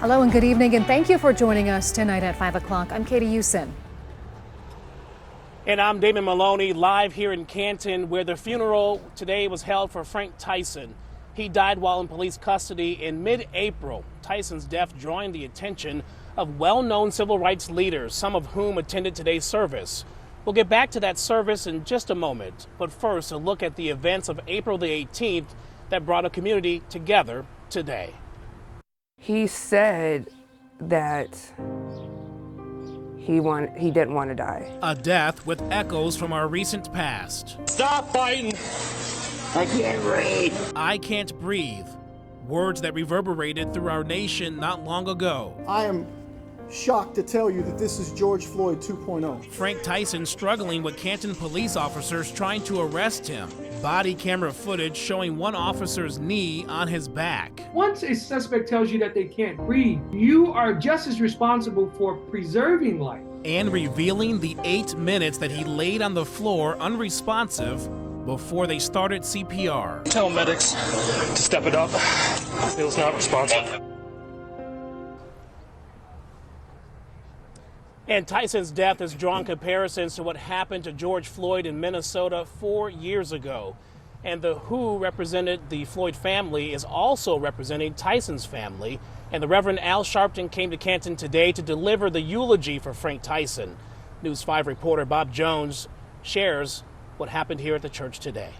Hello and good evening, and thank you for joining us tonight at 5 o'clock. I'm Katie Houston. And I'm Damon Maloney, live here in Canton, where the funeral today was held for Frank Tyson. He died while in police custody in mid-April. Tyson's death drawing the attention of well-known civil rights leaders, some of whom attended today's service. We'll get back to that service in just a moment, but first a look at the events of April the 18th that brought a community together today. He said that he didn't want to die. A death with echoes from our recent past. Stop fighting! I can't breathe. I can't breathe. Words that reverberated through our nation not long ago. I am shocked to tell you that this is George Floyd 2.0. Frank Tyson struggling with Canton police officers trying to arrest him. Body camera footage showing one officer's knee on his back. Once a suspect tells you that they can't breathe, you are just as responsible for preserving life. And revealing the 8 minutes that he laid on the floor unresponsive before they started CPR. Tell medics to step it up. It was not responsive. And Tyson's death has drawn comparisons to what happened to George Floyd in Minnesota 4 years ago. And the WHO represented the Floyd family is also representing Tyson's family. And the Rev Al Sharpton came to Canton today to deliver the eulogy for Frank Tyson. News 5 reporter Bob Jones shares what happened here at the church today.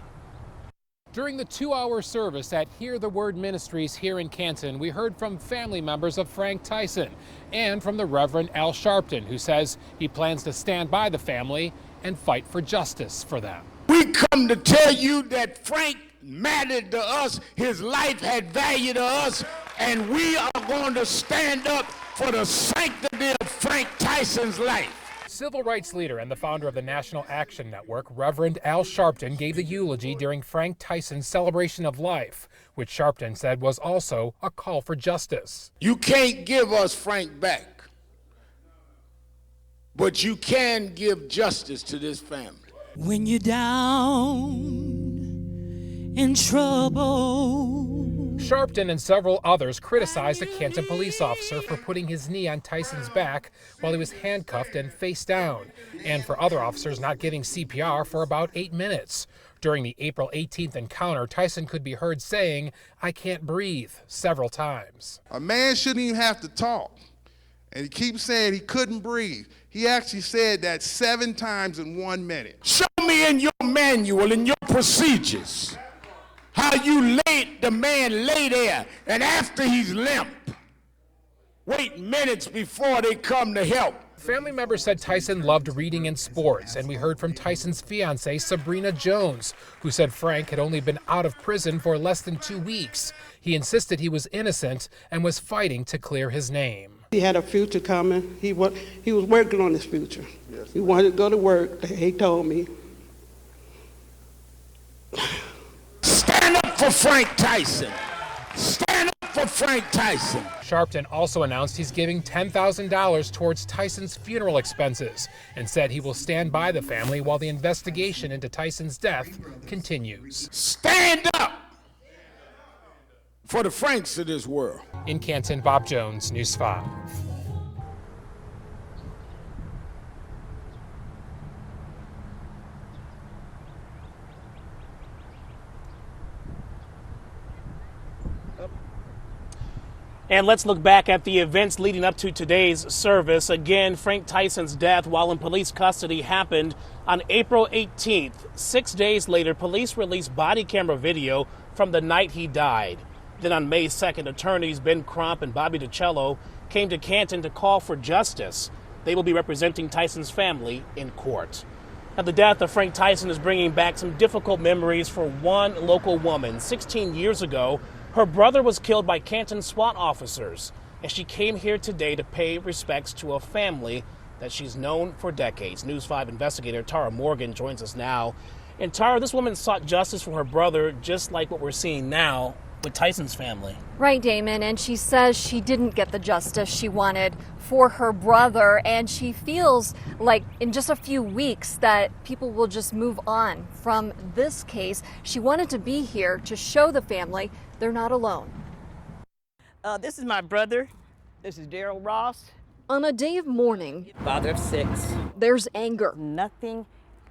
During the 2-hour service at Hear the Word Ministries here in Canton, we heard from family members of Frank Tyson and from the Rev Al Sharpton, who says he plans to stand by the family and fight for justice for them. We come to tell you that Frank mattered to us, his life had value to us, and we are going to stand up for the sanctity of Frank Tyson's life. Civil rights leader and the founder of the National Action Network, Rev Al Sharpton, gave the eulogy during Frank Tyson's celebration of life, which Sharpton said was also a call for justice. You can't give us Frank back, but you can give justice to this family. When you're down in trouble. Sharpton and several others criticized a Canton police officer for putting his knee on Tyson's back while he was handcuffed and face down, and for other officers not giving CPR for about 8 minutes. During the April 18th encounter, Tyson could be heard saying, "I can't breathe," several times. A man shouldn't even have to talk, and he keeps saying he couldn't breathe. He actually said that 7 times in 1 minute. Show me in your manual, in your procedures, how you the man lay there, and after he's limp, wait minutes before they come to help. Family members said Tyson loved reading and sports, and we heard from Tyson's fiancée, Sabrina Jones, who said Frank had only been out of prison for less than 2 weeks. He insisted he was innocent and was fighting to clear his name. He had a future coming. He was working on his future. Yes. He wanted to go to work, he told me. Stand up for Frank Tyson. Stand up for Frank Tyson. Sharpton also announced he's giving $10,000 towards Tyson's funeral expenses and said he will stand by the family while the investigation into Tyson's death continues. Stand up for the Franks of this world. In Canton, Bob Jones, News 5. And let's look back at the events leading up to today's service. Again, Frank Tyson's death while in police custody happened on April 18th. 6 days later, police released body camera video from the night he died. Then on May 2nd, attorneys Ben Crump and Bobby DiCello came to Canton to call for justice. They will be representing Tyson's family in court. Now, the death of Frank Tyson is bringing back some difficult memories for one local woman. 16 years ago, her brother was killed by Canton SWAT officers, and she came here today to pay respects to a family that she's known for decades. News 5 investigator Tara Morgan joins us now. And Tara, this woman sought justice for her brother, just like what we're seeing now with Tyson's family. Right, Damon, and she says she didn't get the justice she wanted for her brother, and she feels like in just a few weeks that people will just move on from this case. She wanted to be here to show the family they're not alone. This is my brother. This is Daryl Ross. On a day of mourning, Father of 6. there's anger. Nothing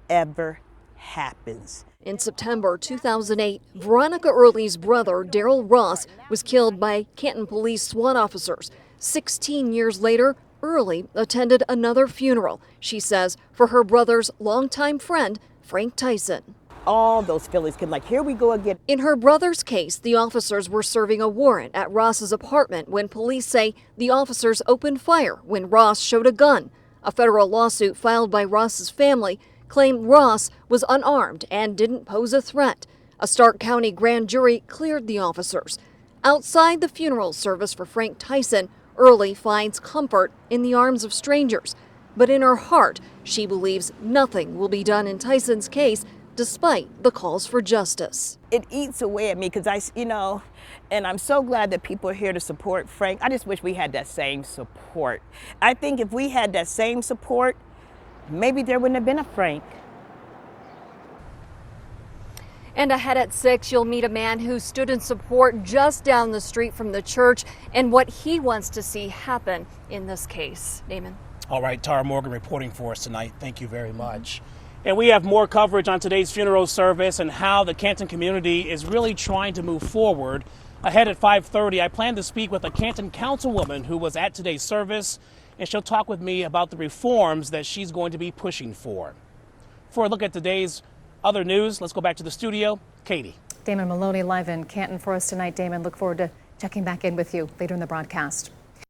ever happens. In September 2008, Veronica Early's brother, Daryl Ross, was killed by Canton police SWAT officers. 16 years later, Early attended another funeral, she says, for her brother's longtime friend, Frank Tyson. All those feelings came like, here we go again. In her brother's case, the officers were serving a warrant at Ross's apartment when police say the officers opened fire when Ross showed a gun. A federal lawsuit filed by Ross's family claimed Ross was unarmed and didn't pose a threat. A Stark County grand jury cleared the officers. Outside the funeral service for Frank Tyson, Early finds comfort in the arms of strangers. But in her heart, she believes nothing will be done in Tyson's case despite the calls for justice. It eats away at me because and I'm so glad that people are here to support Frank. I just wish we had that same support. I think if we had that same support, maybe there wouldn't have been a Frank. And ahead at 6, you'll meet a man who stood in support just down the street from the church and what he wants to see happen in this case. Damon. All right, Tara Morgan reporting for us tonight. Thank you very much. And we have more coverage on today's funeral service and how the Canton community is really trying to move forward. Ahead at 5:30, I plan to speak with a Canton councilwoman who was at today's service, and she'll talk with me about the reforms that she's going to be pushing for. For a look at today's other news, let's go back to the studio. Katie. Damon Maloney live in Canton for us tonight. Damon, look forward to checking back in with you later in the broadcast.